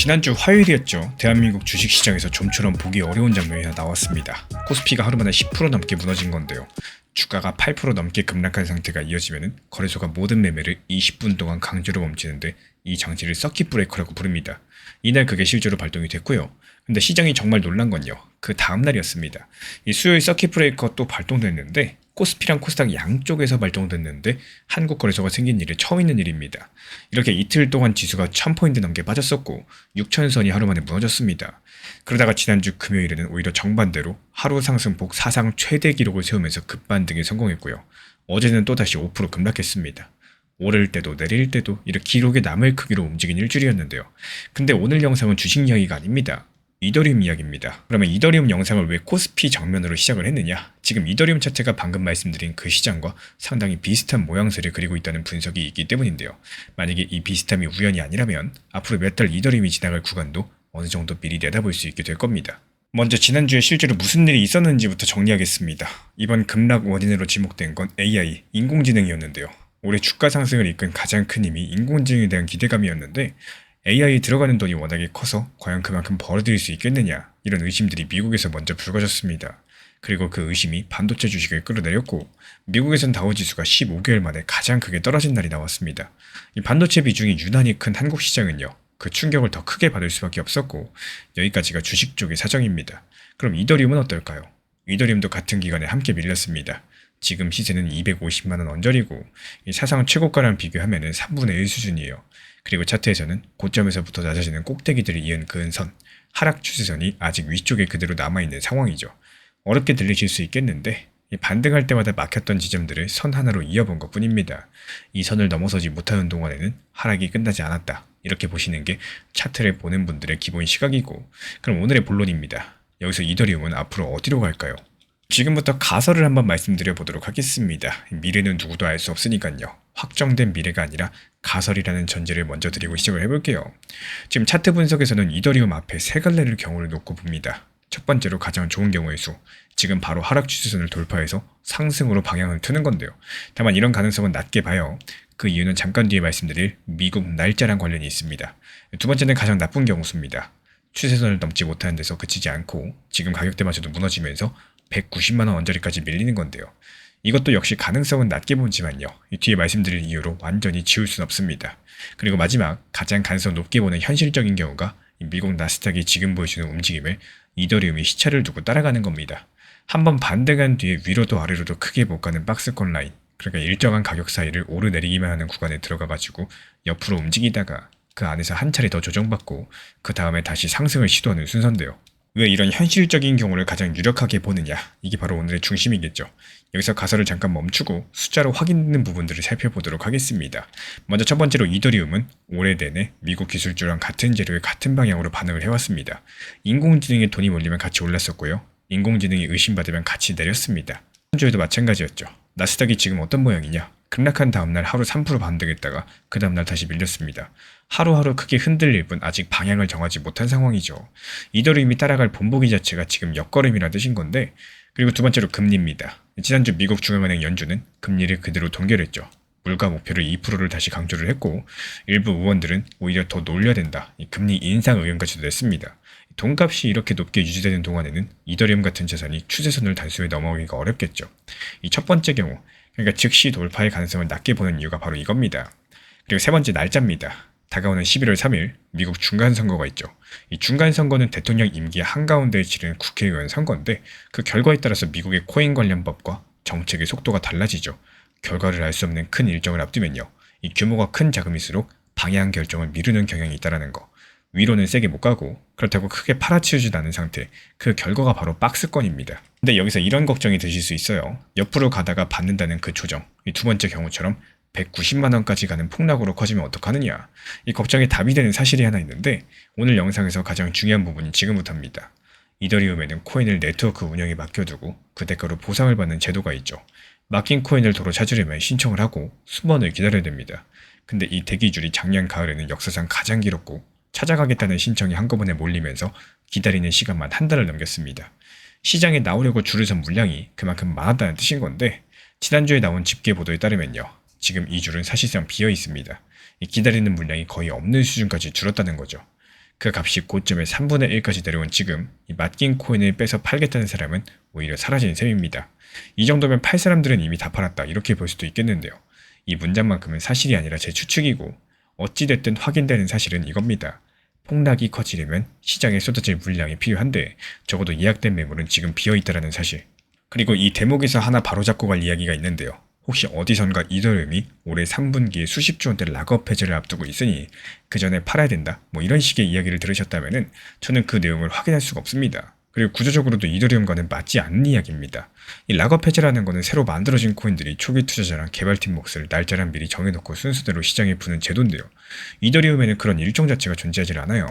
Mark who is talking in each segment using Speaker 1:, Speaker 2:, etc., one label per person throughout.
Speaker 1: 지난주 화요일이었죠. 대한민국 주식시장에서 좀처럼 보기 어려운 장면이 하나 나왔습니다. 코스피가 하루 만에 10% 넘게 무너진 건데요. 주가가 8% 넘게 급락한 상태가 이어지면 거래소가 모든 매매를 20분 동안 강제로 멈추는데 이 장치를 서킷 브레이커라고 부릅니다. 이날 그게 실제로 발동이 됐고요. 근데 시장이 정말 놀란 건요. 그 다음 날이었습니다. 이 수요일 서킷 브레이커 또 발동됐는데 코스피랑 코스닥 양쪽에서 발동됐는데 한국 거래소가 생긴 일이 처음 있는 일입니다. 이렇게 이틀 동안 지수가 1000포인트 넘게 빠졌었고 6000선이 하루 만에 무너졌습니다. 그러다가 지난주 금요일에는 오히려 정반대로 하루 상승폭 사상 최대 기록을 세우면서 급반등에 성공했고요. 어제는 또다시 5% 급락했습니다. 오를 때도 내릴 때도 이렇게 기록에 남을 크기로 움직인 일주일이었는데요. 근데 오늘 영상은 주식 이야기가 아닙니다. 이더리움 이야기입니다. 그러면 이더리움 영상을 왜 코스피 정면으로 시작을 했느냐? 지금 이더리움 차트가 방금 말씀드린 그 시장과 상당히 비슷한 모양새를 그리고 있다는 분석이 있기 때문인데요. 만약에 이 비슷함이 우연이 아니라면 앞으로 몇 달 이더리움이 지나갈 구간도 어느 정도 미리 내다볼 수 있게 될 겁니다. 먼저 지난주에 실제로 무슨 일이 있었는지부터 정리하겠습니다. 이번 급락 원인으로 지목된 건 AI, 인공지능이었는데요. 올해 주가 상승을 이끈 가장 큰 힘이 인공지능에 대한 기대감이었는데 AI에 들어가는 돈이 워낙에 커서 과연 그만큼 벌어들일 수 있겠느냐 이런 의심들이 미국에서 먼저 불거졌습니다. 그리고 그 의심이 반도체 주식을 끌어내렸고 미국에선 다우지수가 15개월 만에 가장 크게 떨어진 날이 나왔습니다. 이 반도체 비중이 유난히 큰 한국 시장은요. 그 충격을 더 크게 받을 수밖에 없었고 여기까지가 주식 쪽의 사정입니다. 그럼 이더리움은 어떨까요? 이더리움도 같은 기간에 함께 밀렸습니다. 지금 시세는 250만원 언저리고 사상 최고가랑 비교하면 3분의 1 수준이에요. 그리고 차트에서는 고점에서부터 낮아지는 꼭대기들을 이은 그 선, 하락 추세선이 아직 위쪽에 그대로 남아있는 상황이죠. 어렵게 들리실 수 있겠는데 반등할 때마다 막혔던 지점들을 선 하나로 이어본 것 뿐입니다. 이 선을 넘어서지 못하는 동안에는 하락이 끝나지 않았다. 이렇게 보시는 게 차트를 보는 분들의 기본 시각이고 그럼 오늘의 본론입니다. 여기서 이더리움은 앞으로 어디로 갈까요? 지금부터 가설을 한번 말씀드려 보도록 하겠습니다. 미래는 누구도 알 수 없으니까요. 확정된 미래가 아니라 가설이라는 전제를 먼저 드리고 시작을 해볼게요. 지금 차트 분석에서는 이더리움 앞에 세 갈래를 경우를 놓고 봅니다. 첫 번째로 가장 좋은 경우의 수, 지금 바로 하락 추세선을 돌파해서 상승으로 방향을 트는 건데요. 다만 이런 가능성은 낮게 봐요. 그 이유는 잠깐 뒤에 말씀드릴 미국 날짜랑 관련이 있습니다. 두 번째는 가장 나쁜 경우 수입니다. 추세선을 넘지 못하는 데서 그치지 않고 지금 가격대마저도 무너지면서 190만원 언저리까지 밀리는 건데요. 이것도 역시 가능성은 낮게 보지만요. 이 뒤에 말씀드린 이유로 완전히 지울 순 없습니다. 그리고 마지막 가장 가능성 높게 보는 현실적인 경우가 미국 나스닥이 지금 보여주는 움직임을 이더리움이 시차를 두고 따라가는 겁니다. 한번 반등한 뒤에 위로도 아래로도 크게 못 가는 박스권 라인, 그러니까 일정한 가격 사이를 오르내리기만 하는 구간에 들어가가지고 옆으로 움직이다가 그 안에서 한 차례 더 조정받고 그 다음에 다시 상승을 시도하는 순서인데요. 왜 이런 현실적인 경우를 가장 유력하게 보느냐? 이게 바로 오늘의 중심이겠죠. 여기서 가설을 잠깐 멈추고 숫자로 확인되는 부분들을 살펴보도록 하겠습니다. 먼저 첫 번째로 이더리움은 올해 내내 미국 기술주랑 같은 재료에 같은 방향으로 반응을 해왔습니다. 인공지능에 돈이 몰리면 같이 올랐었고요. 인공지능이 의심받으면 같이 내렸습니다. 주에도 마찬가지였죠. 나스닥이 지금 어떤 모양이냐? 급락한 다음날 하루 3% 반등했다가 그 다음날 다시 밀렸습니다. 하루하루 크게 흔들릴 뿐 아직 방향을 정하지 못한 상황이죠. 이더리움이 따라갈 본보기 자체가 지금 역걸음이라 뜻인 건데 그리고 두 번째로 금리입니다. 지난주 미국 중앙은행 연준은 금리를 그대로 동결했죠. 물가 목표를 2%를 다시 강조를 했고 일부 의원들은 오히려 더 놀려야 된다. 금리 인상 의견까지도 냈습니다. 돈값이 이렇게 높게 유지되는 동안에는 이더리움 같은 자산이 추세선을 단숨에 넘어가기가 어렵겠죠. 이 첫 번째 경우, 그러니까 즉시 돌파의 가능성을 낮게 보는 이유가 바로 이겁니다. 그리고 세 번째 날짜입니다. 다가오는 11월 3일 미국 중간선거가 있죠. 이 중간선거는 대통령 임기 한가운데에 치르는 국회의원 선거인데 그 결과에 따라서 미국의 코인 관련 법과 정책의 속도가 달라지죠. 결과를 알 수 없는 큰 일정을 앞두면요. 이 규모가 큰 자금일수록 방향 결정을 미루는 경향이 있다는 거. 위로는 세게 못 가고 그렇다고 크게 팔아치우지도 않은 상태, 그 결과가 바로 박스권입니다. 근데 여기서 이런 걱정이 드실 수 있어요. 옆으로 가다가 받는다는 그 조정, 이 두 번째 경우처럼 190만원까지 가는 폭락으로 커지면 어떡하느냐. 이 걱정에 답이 되는 사실이 하나 있는데 오늘 영상에서 가장 중요한 부분이 지금부터입니다. 이더리움에는 코인을 네트워크 운영에 맡겨두고 그 대가로 보상을 받는 제도가 있죠. 맡긴 코인을 도로 찾으려면 신청을 하고 수번을 기다려야 됩니다. 근데 이 대기줄이 작년 가을에는 역사상 가장 길었고 찾아가겠다는 신청이 한꺼번에 몰리면서 기다리는 시간만 한 달을 넘겼습니다. 시장에 나오려고 줄을 선 물량이 그만큼 많았다는 뜻인 건데 지난주에 나온 집계 보도에 따르면요. 지금 이 줄은 사실상 비어 있습니다. 기다리는 물량이 거의 없는 수준까지 줄었다는 거죠. 그 값이 고점의 3분의 1까지 내려온 지금 이 맡긴 코인을 빼서 팔겠다는 사람은 오히려 사라진 셈입니다. 이 정도면 팔 사람들은 이미 다 팔았다 이렇게 볼 수도 있겠는데요. 이 문장만큼은 사실이 아니라 제 추측이고 어찌됐든 확인되는 사실은 이겁니다. 폭락이 커지려면 시장에 쏟아질 물량이 필요한데 적어도 예약된 매물은 지금 비어있다라는 사실. 그리고 이 대목에서 하나 바로잡고 갈 이야기가 있는데요. 혹시 어디선가 이더리움이 올해 3분기에 수십조 원대를 락업 해제를 앞두고 있으니 그 전에 팔아야 된다 뭐 이런 식의 이야기를 들으셨다면은 저는 그 내용을 확인할 수가 없습니다. 그리고 구조적으로도 이더리움과는 맞지 않는 이야기입니다. 이 락업 해제라는 거는 새로 만들어진 코인들이 초기 투자자랑 개발팀 몫을 날짜랑 미리 정해놓고 순서대로 시장에 푸는 제도인데요. 이더리움에는 그런 일종 자체가 존재하지 않아요.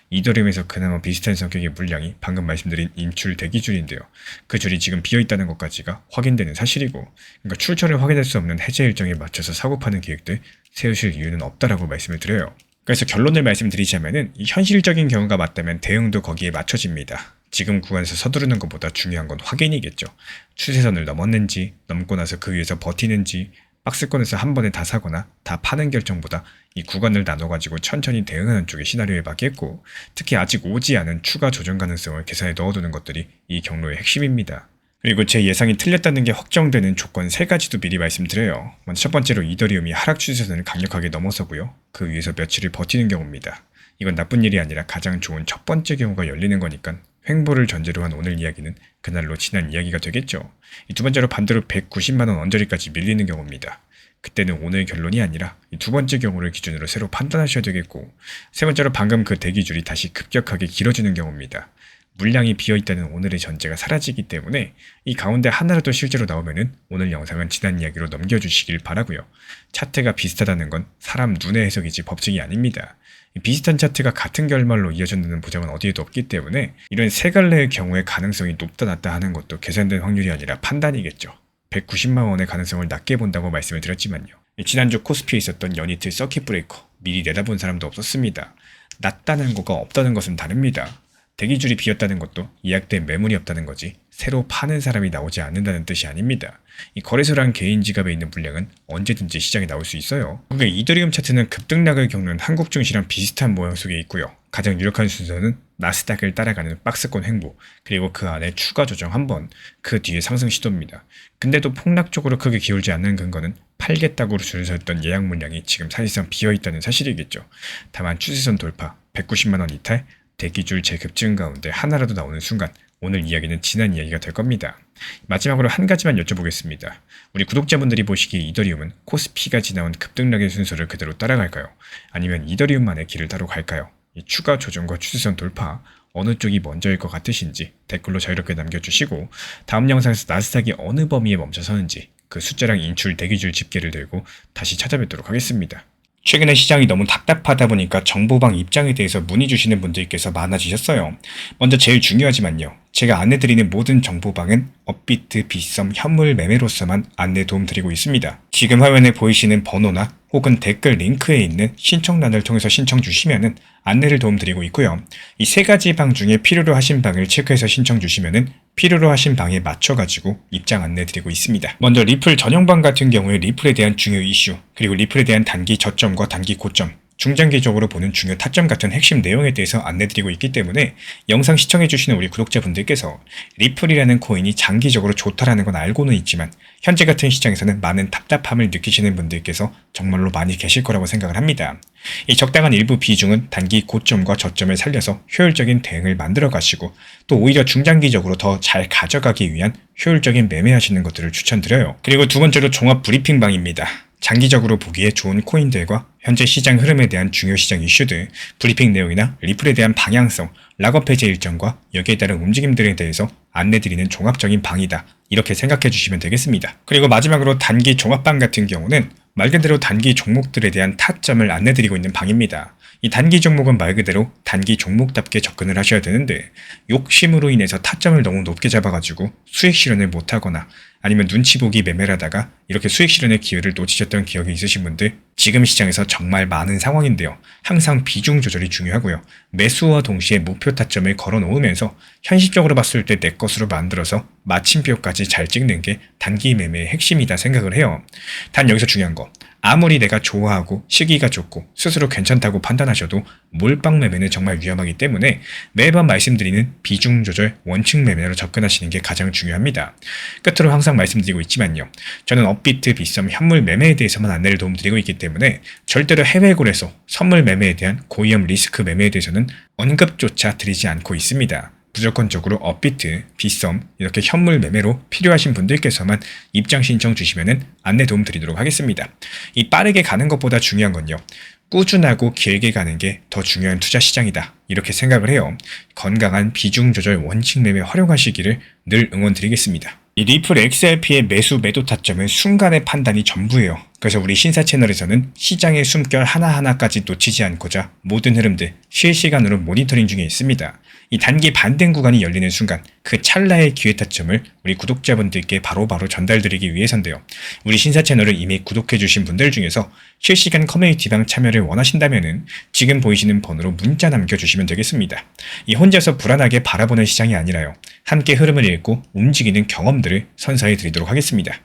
Speaker 1: 이더리움에서 그나마 비슷한 성격의 물량이 방금 말씀드린 인출 대기줄인데요. 그 줄이 지금 비어있다는 것까지가 확인되는 사실이고, 그러니까 출처를 확인할 수 없는 해제 일정에 맞춰서 사고 파는 계획들 세우실 이유는 없다라고 말씀을 드려요. 그래서 결론을 말씀드리자면은 이 현실적인 경우가 맞다면 대응도 거기에 맞춰집니다. 지금 구간에서 서두르는 것보다 중요한 건 확인이겠죠. 추세선을 넘었는지, 넘고 나서 그 위에서 버티는지, 박스권에서 한 번에 다 사거나 다 파는 결정보다 이 구간을 나눠가지고 천천히 대응하는 쪽의 시나리오에 맞겠고, 특히 아직 오지 않은 추가 조정 가능성을 계산에 넣어두는 것들이 이 경로의 핵심입니다. 그리고 제 예상이 틀렸다는 게 확정되는 조건 3가지도 미리 말씀드려요. 먼저 첫 번째로 이더리움이 하락 추세선을 강력하게 넘어서고요. 그 위에서 며칠을 버티는 경우입니다. 이건 나쁜 일이 아니라 가장 좋은 첫 번째 경우가 열리는 거니까 횡보를 전제로 한 오늘 이야기는 그날로 지난 이야기가 되겠죠. 이 두 번째로 반대로 190만원 언저리까지 밀리는 경우입니다. 그때는 오늘 결론이 아니라 이 두 번째 경우를 기준으로 새로 판단하셔야 되겠고, 세 번째로 방금 그 대기줄이 다시 급격하게 길어지는 경우입니다. 물량이 비어있다는 오늘의 전제가 사라지기 때문에 이 가운데 하나라도 실제로 나오면은 오늘 영상은 지난 이야기로 넘겨주시길 바라고요. 차트가 비슷하다는 건 사람 눈의 해석이지 법칙이 아닙니다. 비슷한 차트가 같은 결말로 이어진다는 보장은 어디에도 없기 때문에 이런 세 갈래의 경우에 가능성이 높다 낮다 하는 것도 계산된 확률이 아니라 판단이겠죠. 190만 원의 가능성을 낮게 본다고 말씀을 드렸지만요. 지난주 코스피에 있었던 연이틀 서킷 브레이커 미리 내다본 사람도 없었습니다. 낮다는 거가 없다는 것은 다릅니다. 대기줄이 비었다는 것도 예약된 매물이 없다는 거지 새로 파는 사람이 나오지 않는다는 뜻이 아닙니다. 이 거래소랑 개인 지갑에 있는 물량은 언제든지 시장에 나올 수 있어요. 그러니까 이더리움 차트는 급등락을 겪는 한국 증시랑 비슷한 모양 속에 있고요. 가장 유력한 순서는 나스닥을 따라가는 박스권 횡보, 그리고 그 안에 추가 조정 한 번, 그 뒤에 상승 시도입니다. 근데도 폭락 쪽으로 크게 기울지 않는 근거는 팔겠다고 줄을 섰던 예약 물량이 지금 사실상 비어있다는 사실이겠죠. 다만 추세선 돌파, 190만원 이탈, 대기줄 재급증 가운데 하나라도 나오는 순간 오늘 이야기는 지난 이야기가 될 겁니다. 마지막으로 한 가지만 여쭤보겠습니다. 우리 구독자분들이 보시기에 이더리움은 코스피가 지나온 급등락의 순서를 그대로 따라갈까요? 아니면 이더리움만의 길을 따로 갈까요? 이 추가 조정과 추세선 돌파 어느 쪽이 먼저일 것 같으신지 댓글로 자유롭게 남겨주시고, 다음 영상에서 나스닥이 어느 범위에 멈춰서는지 그 숫자랑 인출 대기줄 집계를 들고 다시 찾아뵙도록 하겠습니다. 최근에 시장이 너무 답답하다 보니까 정보방 입장에 대해서 문의 주시는 분들께서 많아지셨어요. 먼저 제일 중요하지만요. 제가 안내드리는 모든 정보방은 업비트, 빗썸, 현물 매매로서만 안내 도움 드리고 있습니다. 지금 화면에 보이시는 번호나 혹은 댓글 링크에 있는 신청란을 통해서 신청 주시면은 안내를 도움 드리고 있고요. 이 3가지 방 중에 필요로 하신 방을 체크해서 신청 주시면은 필요로 하신 방에 맞춰가지고 입장 안내 드리고 있습니다. 먼저 리플 전용방 같은 경우에 리플에 대한 중요 이슈, 그리고 리플에 대한 단기 저점과 단기 고점, 중장기적으로 보는 중요 타점 같은 핵심 내용에 대해서 안내드리고 있기 때문에 영상 시청해주시는 우리 구독자분들께서 리플이라는 코인이 장기적으로 좋다라는 건 알고는 있지만 현재 같은 시장에서는 많은 답답함을 느끼시는 분들께서 정말로 많이 계실 거라고 생각을 합니다. 이 적당한 일부 비중은 단기 고점과 저점을 살려서 효율적인 대응을 만들어 가시고, 또 오히려 중장기적으로 더 잘 가져가기 위한 효율적인 매매하시는 것들을 추천드려요. 그리고 두 번째로 종합 브리핑방입니다. 장기적으로 보기에 좋은 코인들과 현재 시장 흐름에 대한 중요 시장 이슈들, 브리핑 내용이나 리플에 대한 방향성, 락업 해제 일정과 여기에 따른 움직임들에 대해서 안내드리는 종합적인 방이다. 이렇게 생각해 주시면 되겠습니다. 그리고 마지막으로 단기 종합방 같은 경우는 말 그대로 단기 종목들에 대한 타점을 안내드리고 있는 방입니다. 이 단기 종목은 말 그대로 단기 종목답게 접근을 하셔야 되는데, 욕심으로 인해서 타점을 너무 높게 잡아가지고 수익 실현을 못하거나 아니면 눈치 보기 매매를 하다가 이렇게 수익 실현의 기회를 놓치셨던 기억이 있으신 분들, 지금 시장에서 정말 많은 상황인데요. 항상 비중 조절이 중요하고요. 매수와 동시에 목표 타점을 걸어 놓으면서 현실적으로 봤을 때 내 것으로 만들어서 마침표까지 잘 찍는 게 단기 매매의 핵심이다 생각을 해요. 단 여기서 중요한 거, 아무리 내가 좋아하고 시기가 좋고 스스로 괜찮다고 판단하셔도 몰빵 매매는 정말 위험하기 때문에 매번 말씀드리는 비중 조절 원칙 매매로 접근하시는 게 가장 중요합니다. 끝으로 항상 말씀드리고 있지만요. 저는 업비트, 빗썸, 현물 매매에 대해서만 안내를 도움드리고 있기 때문에 절대로 해외골에서 선물 매매에 대한 고위험 리스크 매매에 대해서는 언급조차 드리지 않고 있습니다. 무조건적으로 업비트, 빗썸 이렇게 현물 매매로 필요하신 분들께서만 입장 신청 주시면 안내 도움 드리도록 하겠습니다. 이 빠르게 가는 것보다 중요한 건요. 꾸준하고 길게 가는 게 더 중요한 투자 시장이다. 이렇게 생각을 해요. 건강한 비중 조절 원칙 매매 활용하시기를 늘 응원드리겠습니다. 이 리플 XRP의 매수 매도 타점은 순간의 판단이 전부예요. 그래서 우리 신사 채널에서는 시장의 숨결 하나하나까지 놓치지 않고자 모든 흐름들 실시간으로 모니터링 중에 있습니다. 이 단기 반등 구간이 열리는 순간 그 찰나의 기회 타점을 우리 구독자분들께 바로바로 전달드리기 위해서인데요. 우리 신사 채널을 이미 구독해주신 분들 중에서 실시간 커뮤니티방 참여를 원하신다면 지금 보이시는 번호로 문자 남겨주시면 되겠습니다. 이 혼자서 불안하게 바라보는 시장이 아니라요. 함께 흐름을 읽고 움직이는 경험들을 선사해 드리도록 하겠습니다.